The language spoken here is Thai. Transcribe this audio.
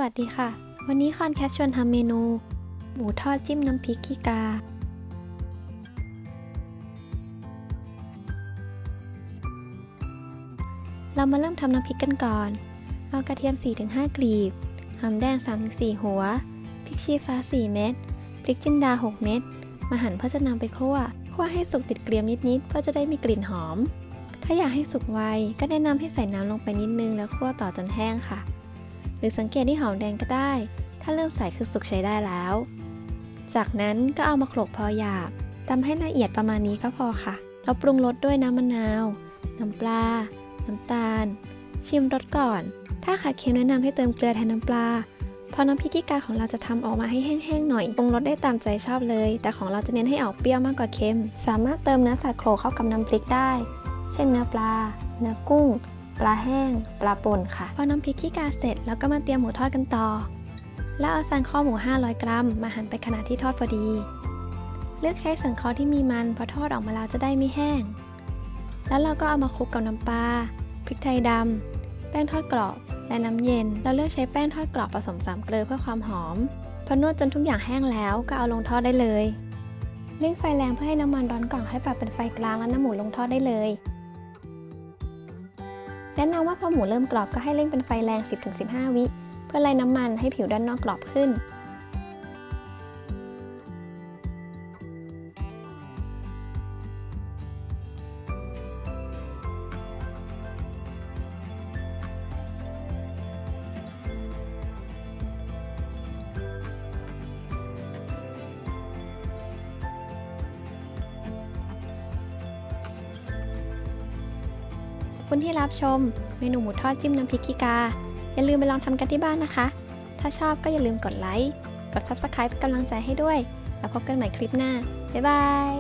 วัสดีค่ะวันนี้คอนแคทชวนทำเมนูหมูทอดจิ้มน้ำพริกขี้กาเรามาเริ่มทำน้ำพริกกันก่อนเอากระเทียม 4-5 กลีบหอมแดง 3-4 หัวพริกชี้ฟ้า 4 เม็ดพริกจินดา 6 เม็ดมาหั่นเพื่อจะนำไปคั่วให้สุกติดเกรียมนิดๆเพื่อจะได้มีกลิ่นหอมถ้าอยากให้สุกไวก็แนะนำให้ใส่น้ำลงไปนิดนึงแล้วคั่วต่อจนแห้งค่ะหรือสังเกตที่หอมแดงก็ได้ถ้าเริ่มใสคือสุกใช้ได้แล้วจากนั้นก็เอามาโขลกพอหยาบตำให้ละเอียดประมาณนี้ก็พอค่ะเราปรุงรสด้วยน้ำมะนาวน้ำปลาน้ำตาลชิมรสก่อนถ้าขาดเค็มแนะนำให้เติมเกลือแทนน้ำปลาพอน้ำพริกขี้กาของเราจะทำออกมาให้แห้งๆหน่อยปรุงรสได้ตามใจชอบเลยแต่ของเราจะเน้นให้ออกเปรี้ยวมากกว่าเค็มสามารถเติมเนื้อสัตว์โขลกเข้ากับน้ำพริกได้เช่นเนื้อปลาเนื้อกุ้งปลาแห้งปลาป่นค่ะพอน้ำพริกขี้กาเสร็จแล้วก็มาเตรียมหมูทอดกันต่อแล้วเอาสันคอหมู500 กรัมมาหั่นไปขนาดที่ทอดพอดีเลือกใช้สันคอที่มีมันพอทอดออกมาแล้วจะได้ไม่แห้งแล้วเราก็เอามาคลุกกับน้ำปลาพริกไทยดำแป้งทอดกรอบและน้ำเย็นเราเลือกใช้แป้งทอดกรอบผสม3 เกลือเพื่อความหอมพอนวดจนทุกอย่างแห้งแล้วก็เอาลงทอดได้เลยเร่งไฟแรงเพื่อให้น้ำมันร้อนก่อนให้ปรับเป็นไฟกลางแล้วนำหมูลงทอดได้เลยแนะนำว่าพอหมูเริ่มกรอบก็ให้เร่งเป็นไฟแรง 10-15 วิเพื่อไล่น้ำมันให้ผิวด้านนอกกรอบขึ้นขอบคุณที่รับชมเมนูหมูทอดจิ้มน้ำพริกขี้กาอย่าลืมไปลองทำกันที่บ้านนะคะถ้าชอบก็อย่าลืมกดไลค์กด Subscribe เป็นกำลังใจให้ด้วยแล้วพบกันใหม่คลิปหน้าบ๊ายบาย